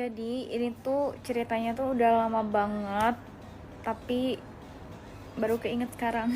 Jadi ini tuh ceritanya tuh udah lama banget, tapi baru keinget sekarang.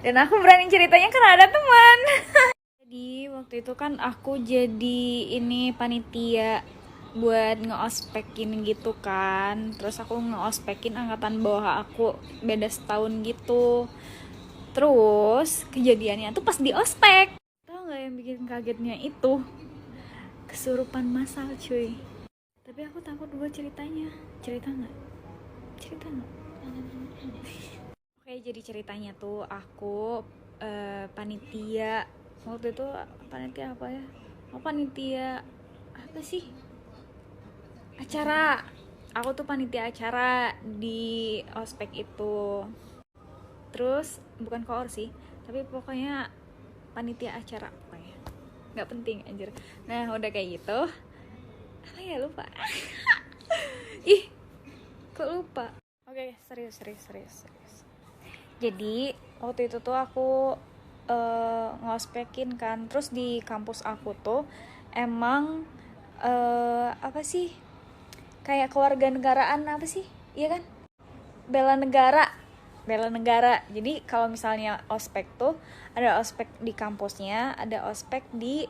Dan aku berani ceritanya karena ada teman. Jadi waktu itu kan aku jadi ini panitia buat ngeospekin gitu kan. Terus aku ngeospekin angkatan bawah aku, beda setahun gitu. Terus kejadiannya tuh pas di ospek. Tahu nggak yang bikin kagetnya itu? Kesurupan massal cuy. Tapi aku takut buat ceritanya. Cerita nggak? Cerita nggak? Oke, jadi ceritanya tuh aku panitia. Waktu itu panitia apa ya? Oh, panitia apa sih? Acara. Aku tuh panitia acara di ospek itu. Terus bukan koor sih, tapi pokoknya panitia acara pokoknya. Nggak penting anjir. Nah, udah kayak gitu. Apa ya, lupa. Ih, kok lupa? Oke, serius. Jadi waktu itu tuh aku ngospekin kan. Terus di kampus aku tuh emang apa sih, kayak kewarganegaraan apa sih, iya kan, bela negara. Jadi kalau misalnya ospek tuh ada ospek di kampusnya, ada ospek di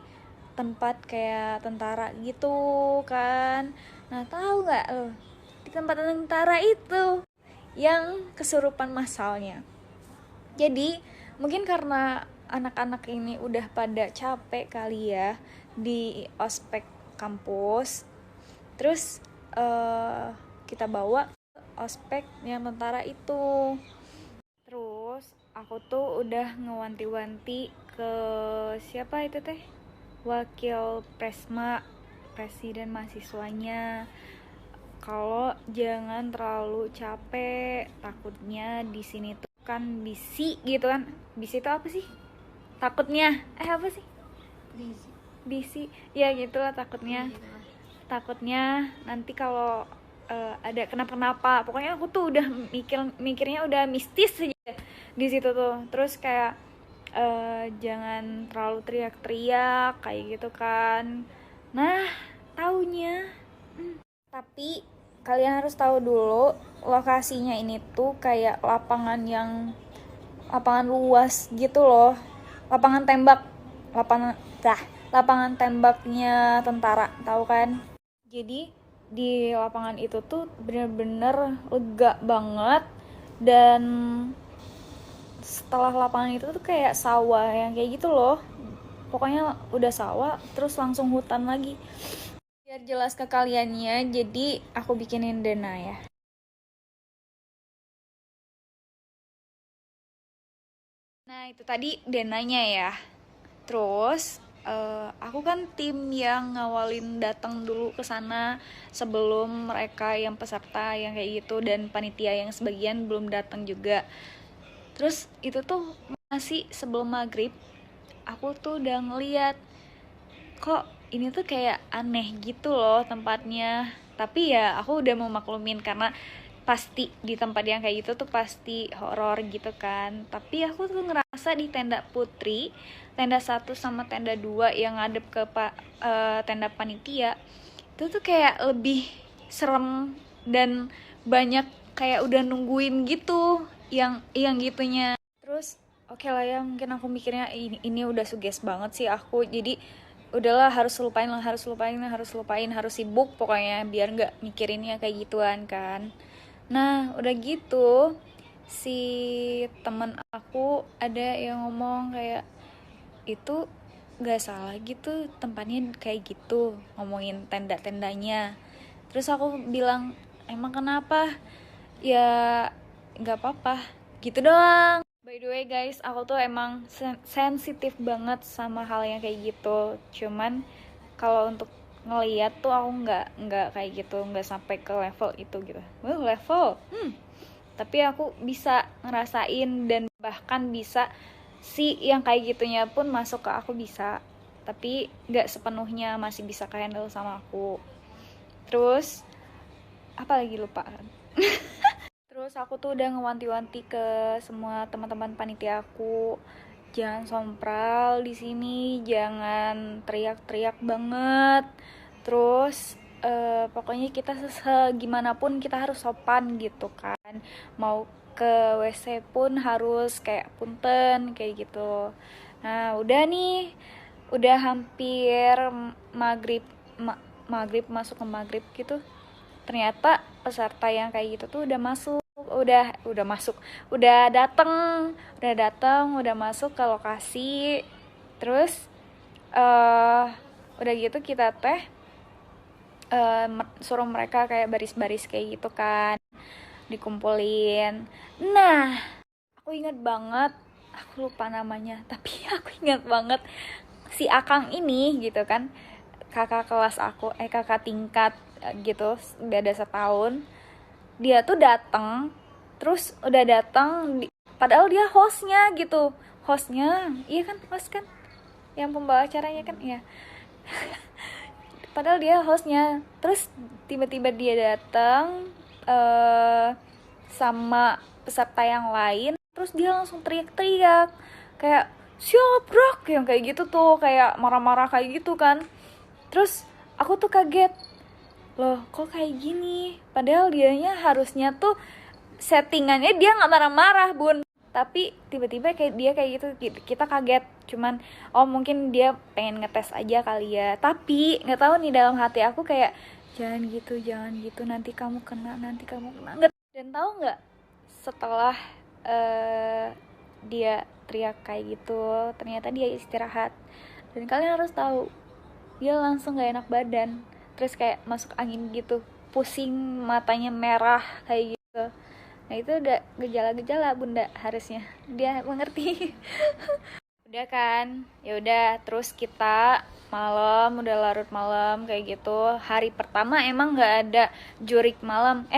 tempat kayak tentara gitu kan. Nah, tahu nggak lo, di tempat tentara itu yang kesurupan massalnya. Jadi mungkin karena anak-anak ini udah pada capek kali ya di ospek kampus. Terus kita bawa ospek yang tentara itu. Terus aku tuh udah ngewanti-wanti ke siapa itu teh? Wakil Presma, presiden mahasiswanya. Kalau jangan terlalu capek, takutnya di sini tuh kan bisi gitu kan. Bisi itu apa sih? Takutnya apa sih? Bisi. Ya gitulah takutnya. Takutnya nanti kalau ada kenapa-kenapa. Pokoknya aku tuh udah mikirnya udah mistis aja di situ tuh. Terus kayak jangan terlalu teriak-teriak kayak gitu kan. Nah, taunya tapi kalian harus tahu dulu lokasinya ini tuh kayak lapangan luas gitu loh. Lapangan tembak. Lapangan tembaknya tentara, tahu kan? Jadi di lapangan itu tuh bener-bener lega banget. Dan setelah lapangan itu tuh kayak sawah yang kayak gitu loh. Pokoknya udah sawah terus langsung hutan lagi. Biar jelas ke kaliannya, jadi aku bikinin dana ya. Nah, itu tadi dananya ya. Terus aku kan tim yang ngawalin datang dulu ke sana sebelum mereka yang peserta yang kayak gitu dan panitia yang sebagian belum datang juga. Terus itu tuh masih sebelum maghrib, aku tuh udah ngeliat kok ini tuh kayak aneh gitu loh tempatnya. Tapi ya aku udah mau maklumin karena pasti di tempat yang kayak gitu tuh pasti horor gitu kan. Tapi aku tuh ngerasa di tenda putri, tenda 1 sama tenda 2 yang ngadep ke tenda panitia itu tuh kayak lebih serem dan banyak kayak udah nungguin gitu yang gitunya. Terus oke lah ya, mungkin aku mikirnya ini udah suges banget sih aku, jadi udahlah harus lupain, harus sibuk pokoknya biar nggak mikirinnya kayak gituan kan. Nah udah gitu si teman aku ada yang ngomong kayak itu nggak salah gitu tempatnya kayak gitu, ngomongin tenda-tendanya. Terus aku bilang emang kenapa? Ya nggak apa-apa gitu doang. By the way guys, aku tuh emang sensitif banget sama hal yang kayak gitu. Cuman kalau untuk ngeliat tuh aku nggak kayak gitu, nggak sampai ke level itu gitu. Level. Tapi aku bisa ngerasain dan bahkan bisa si yang kayak gitunya pun masuk ke aku bisa. Tapi nggak sepenuhnya masih bisa handle sama aku. Terus apa lagi lupa kan? Terus aku tuh udah ngewanti-wanti ke semua teman-teman panitia aku, jangan sompral di sini, jangan teriak-teriak banget. Terus pokoknya kita gimana pun kita harus sopan gitu kan, mau ke WC pun harus kayak punten kayak gitu. Nah udah nih, udah hampir maghrib, maghrib masuk ke maghrib gitu, ternyata peserta yang kayak gitu tuh udah masuk, udah masuk, udah masuk ke lokasi. Terus udah gitu kita teh suruh mereka kayak baris-baris kayak gitu kan, dikumpulin. Nah aku ingat banget, aku lupa namanya tapi aku ingat banget si Akang ini gitu kan, kakak kelas aku, kakak tingkat gitu, beda setahun. Dia tuh datang, terus udah datang padahal dia hostnya gitu, hostnya iya kan, host kan yang pembawa acaranya kan, ya padahal dia hostnya. Terus tiba-tiba dia datang sama peserta yang lain, terus dia langsung teriak-teriak kayak siap brak, yang kayak gitu tuh, kayak marah-marah kayak gitu kan. Terus aku tuh kaget, loh kok kayak gini, padahal dianya harusnya tuh settingannya dia nggak marah-marah bun, tapi tiba-tiba kayak dia kayak gitu. Kita kaget, cuman oh mungkin dia pengen ngetes aja kali ya. Tapi nggak tahu nih, dalam hati aku kayak jangan gitu, nanti kamu kena. Dan tahu nggak, setelah dia teriak kayak gitu, ternyata dia istirahat. Dan kalian harus tahu, dia langsung gak enak badan, terus kayak masuk angin gitu, pusing, matanya merah kayak gitu. Nah itu udah gejala-gejala bunda, harusnya dia mengerti. Udah kan, ya udah, terus kita malam, udah larut malam kayak gitu. Hari pertama emang nggak ada jurik malam,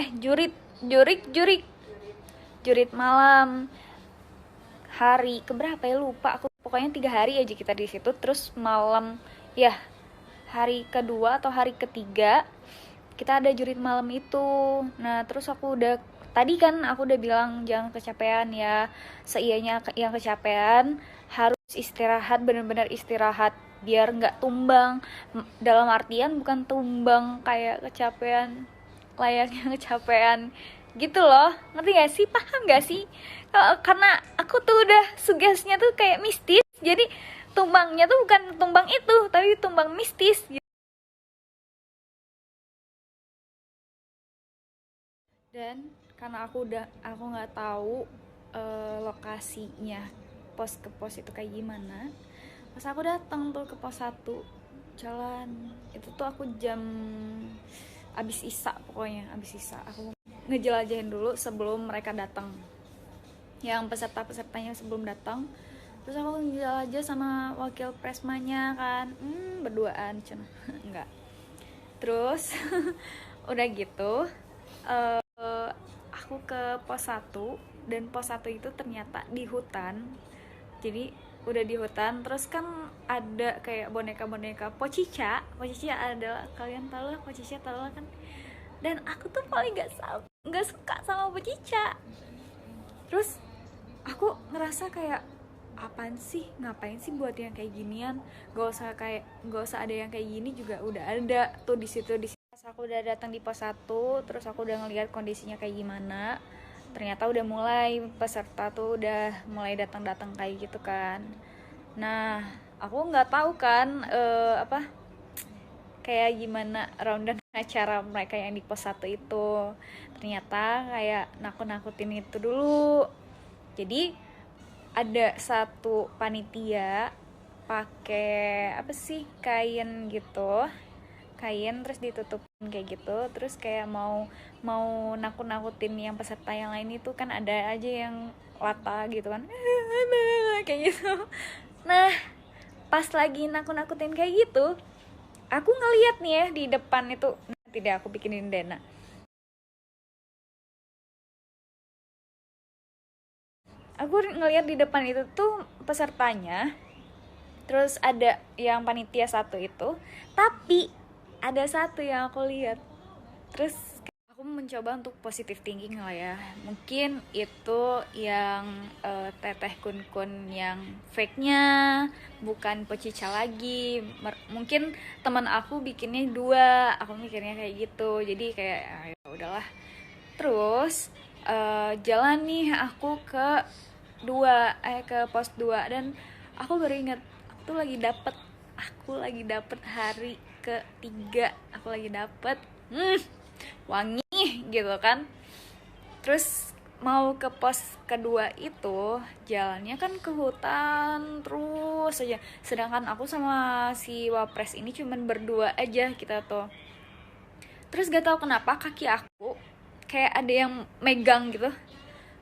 jurit malam. Hari keberapa ya lupa aku, pokoknya 3 hari aja kita di situ. Terus malam ya hari kedua atau hari ketiga kita ada jurit malam itu. Nah terus tadi kan aku udah bilang jangan kecapean ya, seianya yang kecapean harus istirahat, benar-benar istirahat biar nggak tumbang. Dalam artian bukan tumbang kayak kecapean layaknya kecapean gitu loh, ngerti gak sih, paham gak sih? Karena aku tuh udah sugestinya tuh kayak mistis, jadi tumbangnya tuh bukan tumbang itu tapi tumbang mistis gitu. Dan karena aku nggak tahu lokasinya pos ke pos itu kayak gimana, pas aku datang tuh ke pos 1 jalan itu tuh, aku jam abis isa, pokoknya abis isa aku ngejelajahin dulu sebelum mereka datang, yang pesertanya sebelum datang. Terus aku ngejelajah sama wakil presmanya kan, berduaan cina enggak. Terus udah gitu aku ke pos 1, dan pos 1 itu ternyata di hutan. Jadi udah di hutan, terus kan ada kayak boneka-boneka Pochicha adalah, kalian tahu lah Pochicha, tahu lah kan. Dan aku tuh paling nggak suka sama Pochicha. Terus aku ngerasa kayak apaan sih, ngapain sih buat yang kayak ginian, gak usah ada yang kayak gini juga udah ada tuh di situ. Pas aku udah datang di pos 1, terus aku udah ngelihat kondisinya kayak gimana, ternyata udah mulai peserta tuh udah mulai datang kayak gitu kan. Nah aku nggak tahu kan kayak gimana rundown acara mereka yang di pos 1 itu. Ternyata kayak nakut-nakutin itu dulu. Jadi ada satu panitia pakai kain gitu, terus ditutupin kayak gitu, terus kayak mau nakut-nakutin yang peserta yang lain itu kan, ada aja yang lata gitu kan kayak gitu. Nah pas lagi nakut-nakutin kayak gitu, aku ngeliat nih ya di depan itu, tidak, aku bikinin Dena. Aku ngeliat di depan itu tuh pesertanya, terus ada yang panitia 1 itu, tapi ada satu yang aku lihat, terus aku Aku mencoba untuk positive thinking lah ya. Mungkin itu yang teteh kun-kun yang fake-nya, bukan pecica lagi. Mungkin teman aku bikinnya dua, aku mikirnya kayak gitu. Jadi kayak ya udahlah. Terus jalan nih aku ke pos 2 dan aku baru ingat aku lagi dapet hari ketiga, aku lagi dapet wangi gitu kan. Terus mau ke pos kedua itu jalannya kan ke hutan terus aja, sedangkan aku sama si wapres ini cuman berdua aja kita tuh. Terus gak tahu kenapa kaki aku kayak ada yang megang gitu,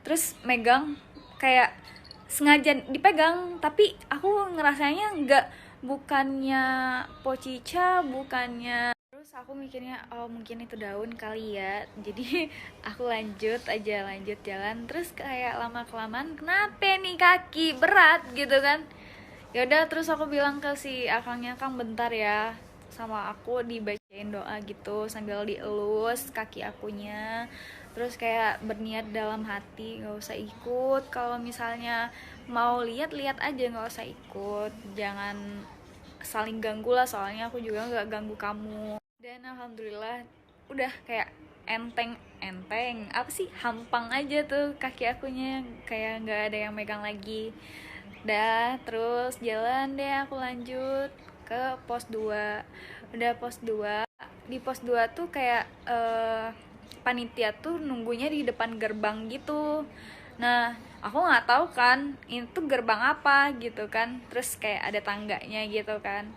terus megang kayak sengaja dipegang, tapi aku ngerasanya nggak, bukannya pocica, bukannya. Terus aku mikirnya oh mungkin itu daun kali ya, jadi aku lanjut jalan. Terus kayak lama kelamaan kenapa nih kaki berat gitu kan. Ya udah, terus aku bilang ke si akangnya, kang bentar ya, sama aku dibacain doa gitu sambil dielus kaki akunya. Terus kayak berniat dalam hati nggak usah ikut, kalau misalnya mau lihat-lihat aja, nggak usah ikut, jangan saling ganggu lah, soalnya aku juga nggak ganggu kamu. Dan alhamdulillah udah kayak enteng apa sih, hampang aja tuh kaki akunya, kayak nggak ada yang megang lagi. Dah, terus jalan deh aku lanjut ke pos 2. Udah pos 2, di pos 2 tuh kayak panitia tuh nunggunya di depan gerbang gitu. Nah, aku nggak tahu kan itu gerbang apa gitu kan. Terus kayak ada tangganya gitu kan.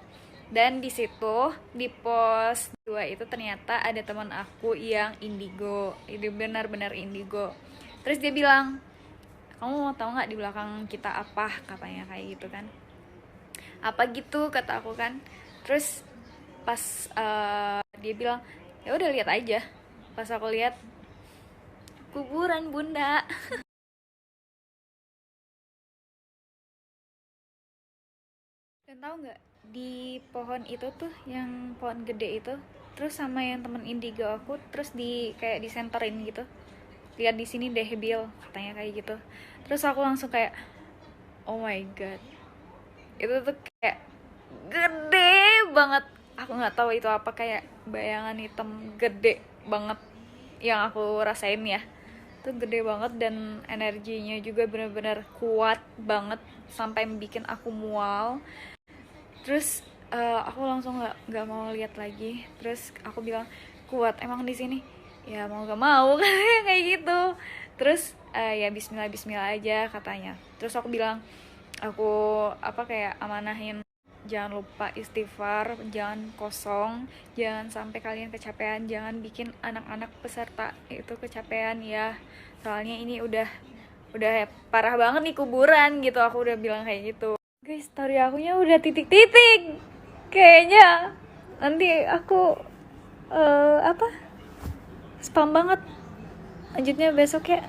Dan di situ di pos 2 itu ternyata ada teman aku yang indigo. Itu benar-benar indigo. Terus dia bilang, kamu mau tahu nggak di belakang kita apa, katanya kayak gitu kan. Apa gitu kata aku kan. Terus pas dia bilang ya udah lihat aja. Pas aku lihat, kuburan bunda. Dan tahu nggak, di pohon itu tuh, yang pohon gede itu, terus sama yang temen indigo aku, terus di kayak disenterin gitu, lihat di sini deh Bill, katanya kayak gitu. Terus aku langsung kayak oh my god, itu tuh kayak gede banget. Aku nggak tahu itu apa, kayak bayangan hitam gede banget yang aku rasain ya. Itu gede banget dan energinya juga benar-benar kuat banget sampai bikin aku mual. Terus aku langsung nggak mau lihat lagi. Terus aku bilang, kuat emang di sini? Ya mau gak mau kayak gitu. Terus ya Bismillah Bismillah aja katanya. Terus aku bilang, aku kayak amanahin, jangan lupa istighfar, jangan kosong, jangan sampai kalian kecapean, jangan bikin anak-anak peserta itu kecapean ya, soalnya ini udah parah banget nih kuburan gitu. Aku udah bilang kayak gitu. Guys, story akunya udah titik-titik kayaknya. Nanti aku spam banget lanjutnya besok ya.